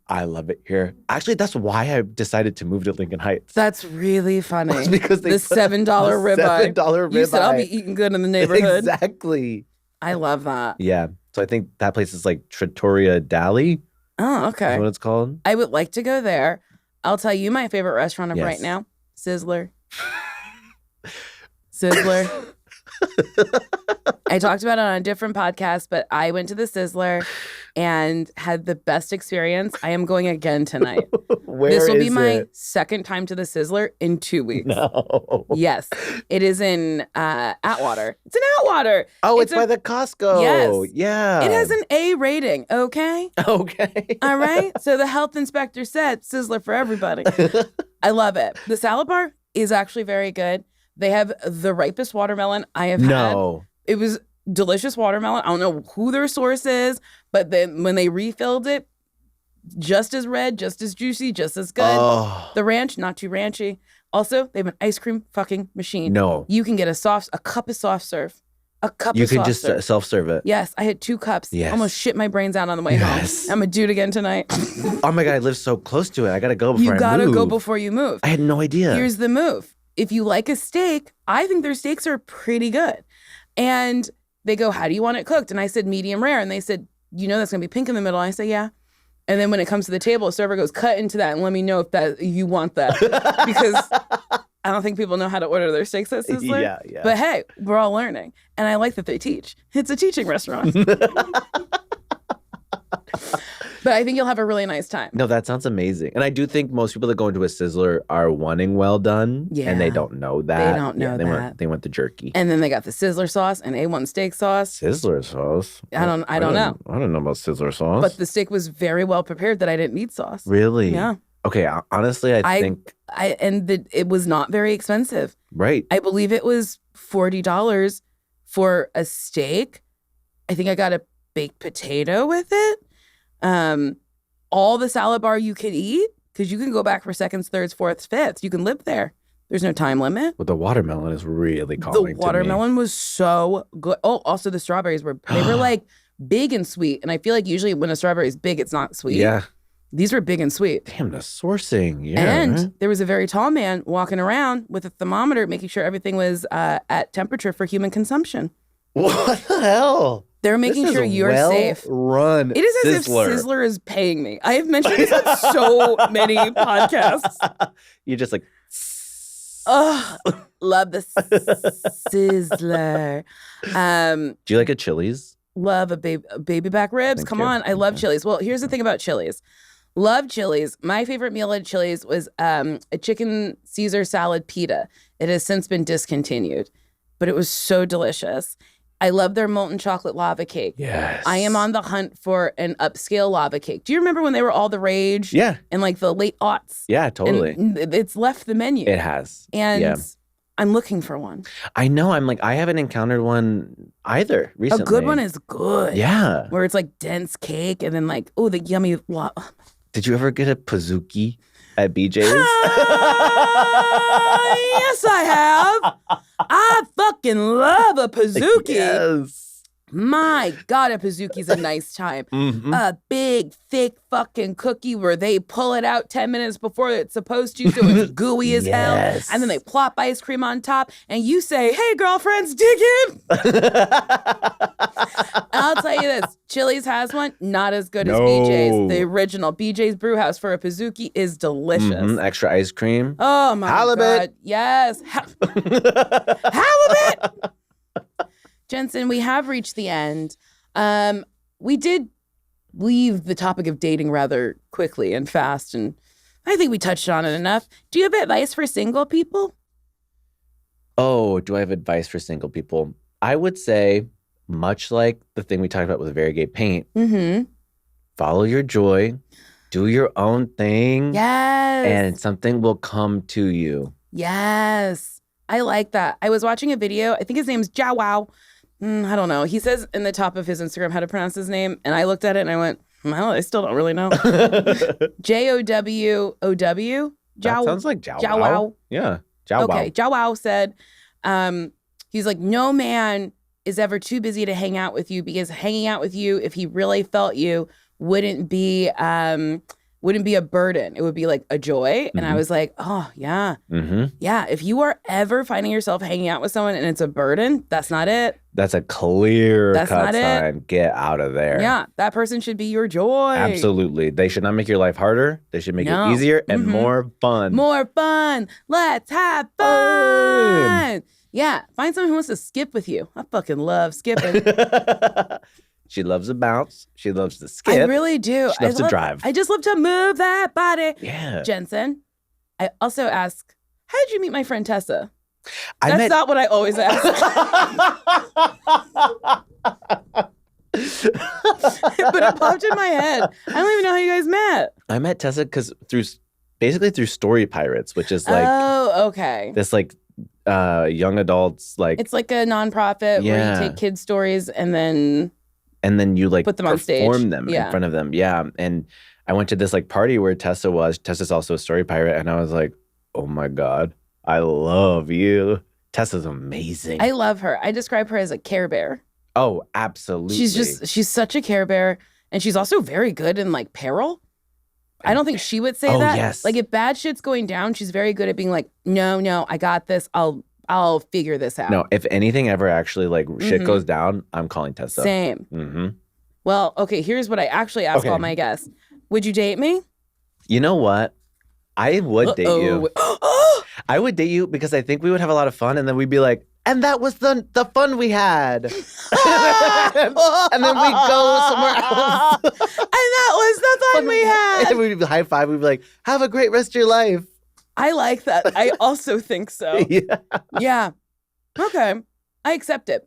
I love it here. Actually, that's why I decided to move to Lincoln Heights. That's really funny. It's because they the put $7 ribeye. $7 ribeye. You said I'll be eating good in the neighborhood. Exactly. I love that. Yeah. So I think that place is like Trattoria Dali. Oh, Is okay. what it's called. I would like to go there. I'll tell you my favorite restaurant of Yes. right now. Sizzler. Sizzler. I talked about it on a different podcast, but I went to the Sizzler and had the best experience. I am going again tonight. This will be my second time to the Sizzler in 2 weeks. No. Yes. It is in Atwater. It's in Atwater. Oh, it's by the Costco. Yes. Yeah. It has an A rating, okay? Okay. All right. So the health inspector said Sizzler for everybody. I love it. The salad bar is actually very good. They have the ripest watermelon I have had. No. It was delicious watermelon. I don't know who their source is, but then when they refilled it, just as red, just as juicy, just as good. Oh. The ranch, not too ranchy. Also, they have an ice cream fucking machine. No. You can get a cup of soft serve. A cup You of could soft just serve. self-serve it. Yes, I had 2 cups. Yes. Almost shit my brains out on the way Yes. home. I'm going to do it again tonight. Oh my God, I live so close to it. I got to go before I move. You got to go before you move. I had no idea. Here's the move. If you like a steak, I think their steaks are pretty good. And they go, how do you want it cooked? And I said, medium rare. And they said, you know that's going to be pink in the middle. I say, yeah. And then when it comes to the table, a server goes, cut into that and let me know if that you want that. Because I don't think people know how to order their steaks at Sizzler. Yeah. But hey, we're all learning. And I like that they teach. It's a teaching restaurant. But I think you'll have a really nice time. No, that sounds amazing. And I do think most people that go into a Sizzler are wanting well done. Yeah. And they don't know that. They don't know that. They want the jerky. And then they got the Sizzler sauce and A1 steak sauce. Sizzler sauce? I don't know. I don't know about Sizzler sauce. But the steak was very well prepared that I didn't need sauce. Really? Yeah. Okay, honestly, I think... it was not very expensive. Right. I believe it was $40 for a steak. I think I got a baked potato with it. All the salad bar you could eat, because you can go back for seconds, thirds, fourths, fifths. You can live there. There's no time limit. But the watermelon is really calling The watermelon was so good. Oh, also the strawberries were like big and sweet. And I feel like usually when a strawberry is big, it's not sweet. Yeah. These were big and sweet. Damn, the sourcing. Yeah. And there was a very tall man walking around with a thermometer, making sure everything was at temperature for human consumption. What the hell? They're making sure you're safe. Run. It is as if Sizzler is paying me. I have mentioned this on so many podcasts. You're just like, oh, love the Sizzler. do you like a Chili's? Love a baby back ribs. Thank Come you. on, I love Chili's. Well, here's the thing about Chili's. Love Chili's. My favorite meal at Chili's was a chicken Caesar salad pita. It has since been discontinued, but it was so delicious. I love their molten chocolate lava cake. Yes. I am on the hunt for an upscale lava cake. Do you remember when they were all the rage? Yeah. In like the late aughts? Yeah, totally. And it's left the menu. It has. And yeah. I'm looking for one. I know. I'm like, I haven't encountered one either recently. A good one is good. Yeah. Where it's like dense cake and then like, oh, the yummy. Did you ever get a Pizookie at BJ's? Yes, I have. I fucking love a Pizookie. Yes. My God, a Pizzookie's a nice time. Mm-hmm. A big, thick fucking cookie where they pull it out 10 minutes before it's supposed to, so it's gooey as hell. And then they plop ice cream on top, and you say, hey, girlfriends, dig in. I'll tell you this. Chili's has one, not as good as BJ's. The original BJ's Brewhouse for a Pizookie is delicious. Mm-hmm. Extra ice cream. Oh, my God. Yes. Halibut! Jenson, we have reached the end. We did leave the topic of dating rather quickly and fast, and I think we touched on it enough. Do you have advice for single people? Oh, do I have advice for single people? I would say, much like the thing we talked about with verygaypaint, follow your joy, do your own thing, and something will come to you. Yes, I like that. I was watching a video. I think his name's Jow. I don't know. He says in the top of his Instagram how to pronounce his name, and I looked at it and I went, well, I still don't really know. Jowow. That sounds like Jow. Yeah. Jow. Okay. Jow said, he's like, no man is ever too busy to hang out with you, because hanging out with you, if he really felt you, wouldn't be a burden. It would be like a joy. And I was like, oh, yeah. Yeah. If you are ever finding yourself hanging out with someone and it's a burden, that's not it. That's a clear cut sign. Get out of there. Yeah. That person should be your joy. Absolutely. They should not make your life harder. They should make it easier and more fun. More fun. Let's have fun. Yeah. Find someone who wants to skip with you. I fucking love skipping. She loves to bounce. She loves to skip. I really do. She loves to drive. I just love to move that body. Yeah. Jenson, I also ask, how did you meet my friend Tessa? That's not what I always ask. But it popped in my head. I don't even know how you guys met. I met Tessa basically through Story Pirates, which is like this like young adults like it's like a nonprofit where you take kids' stories and then you like put them on stage. Perform them in front of them. Yeah. And I went to this like party where Tessa was. Tessa's also a story pirate. And I was like, oh my God, I love you. Tessa's amazing. I love her. I describe her as a Care Bear. Oh, absolutely. She's such a Care Bear. And she's also very good in like peril. I don't think she would say that. Yes. Like if bad shit's going down, she's very good at being like, no, I got this. I'll figure this out. No, if anything ever actually like shit goes down, I'm calling Tessa. Same. Mm-hmm. Well, okay, here's what I actually ask all my guests. Would you date me? You know what? I would date you. I would date you because I think we would have a lot of fun, and then we'd be like, and that was the fun we had. And then we'd go somewhere else. And that was the fun we had. And we'd high five. We'd be like, have a great rest of your life. I like that. I also think so. Yeah. Okay. I accept it.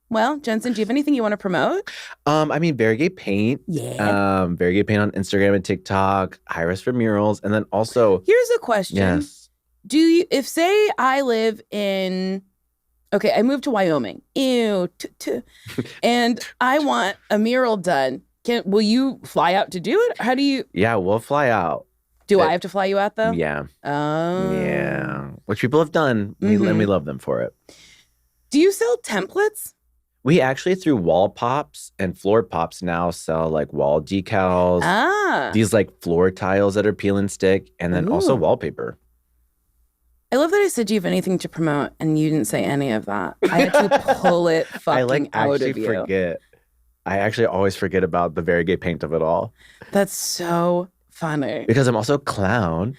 Well, Jenson, do you have anything you want to promote? I mean, verygaypaint. Yeah. Verygaypaint on Instagram and TikTok. Hire us for murals. And then also... Here's a question. Yes. Do you, if say I live in, okay, I moved to Wyoming. Ew. And I want a mural done. Will you fly out to do it? How do you? Yeah, we'll fly out. Do I have to fly you out though? Yeah. Oh. Yeah. Which people have done. And we love them for it. Do you sell templates? We actually, through Wall Pops and Floor Pops, now sell like wall decals. These like floor tiles that are peel and stick, and then also wallpaper. I love that I said, do you have anything to promote? And you didn't say any of that. I had to pull it fucking out of you. Forget. I actually always forget about the verygaypaint of it all. That's so funny. Because I'm also a clown.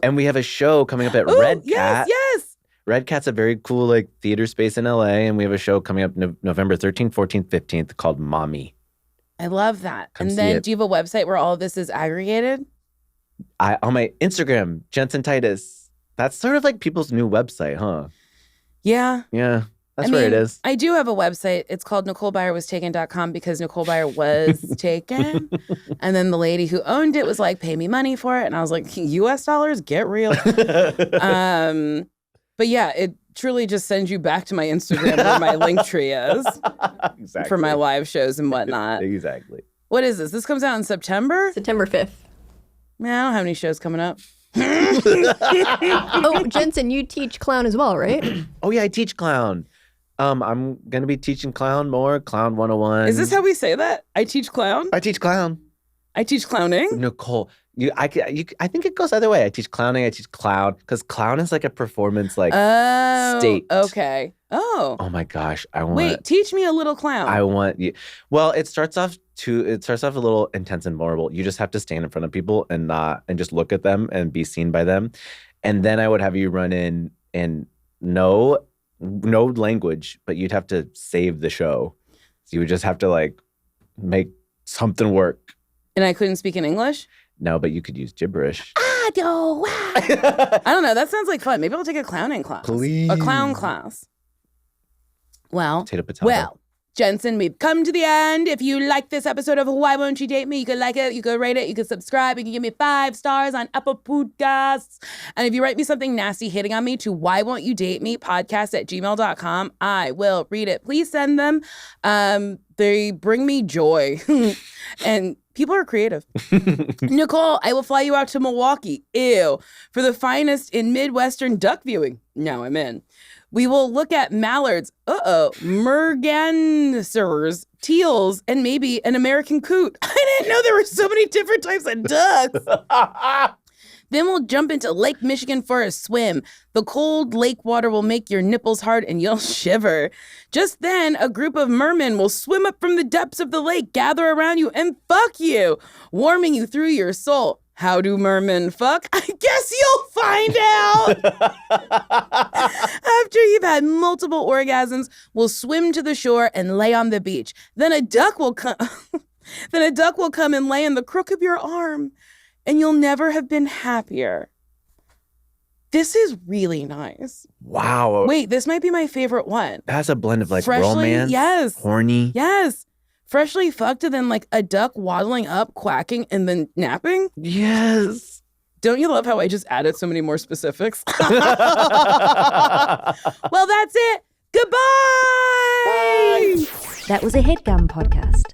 And we have a show coming up at Red Cat. Yes. Red Cat's a very cool like theater space in LA. And we have a show coming up November 13th, 14th, 15th called Mommy. I love that. Come and then it. Do you have a website where all of this is aggregated? On my Instagram, Jenson Titus. That's sort of like people's new website, huh? Yeah. Yeah. That's where it is. I do have a website. It's called NicoleByerWasTaken.com because Nicole Byer was taken. And then the lady who owned it was like, pay me money for it. And I was like, US dollars? Get real. But yeah, it truly just sends you back to my Instagram where my link tree is. Exactly. For my live shows and whatnot. Exactly. What is this? This comes out in September? September 5th. Man, I don't have any shows coming up. Oh, Jenson, you teach clown as well, right? Oh yeah, I teach clown. I'm gonna be teaching clown more, Clown 101. Is this how we say that? I teach clown? I teach clown. I teach clowning? Nicole, I think it goes either way. I teach clowning, I teach clown, because clown is like a performance state. Okay. Oh. Oh my gosh, Wait, teach me a little clown. I want you. Well, it starts off a little intense and vulnerable. You just have to stand in front of people and just look at them and be seen by them. And then I would have you run in and no language, but you'd have to save the show. So you would just have to like make something work. And I couldn't speak in English? No, but you could use gibberish. I don't know. That sounds like fun. Maybe I'll take a clowning class. Please. A clown class. Well, Well, Jenson, we've come to the end. If you like this episode of Why Won't You Date Me, you could like it, you could rate it, you could subscribe, you can give me 5 stars on Apple Podcasts. And if you write me something nasty hitting on me to whywontyoudatemepodcast@gmail.com, I will read it. Please send them. They bring me joy. And people are creative. Nicole, I will fly you out to Milwaukee. Ew. For the finest in Midwestern duck viewing. Now I'm in. We will look at mallards, mergansers, teals, and maybe an American coot. I didn't know there were so many different types of ducks. Then we'll jump into Lake Michigan for a swim. The cold lake water will make your nipples hard and you'll shiver. Just then, a group of mermen will swim up from the depths of the lake, gather around you, and fuck you, warming you through your soul. How do mermen fuck? I guess you'll find out. After you've had multiple orgasms, we'll swim to the shore and lay on the beach. Then a duck will come. And lay in the crook of your arm, and you'll never have been happier. This is really nice. Wow. Wait, this might be my favorite one. That's a blend of like Freshly, romance, yes, horny. Yes. Freshly fucked and then like a duck waddling up, quacking, and then napping? Yes. Don't you love how I just added so many more specifics? Well, that's it. Goodbye. That was a HeadGum podcast.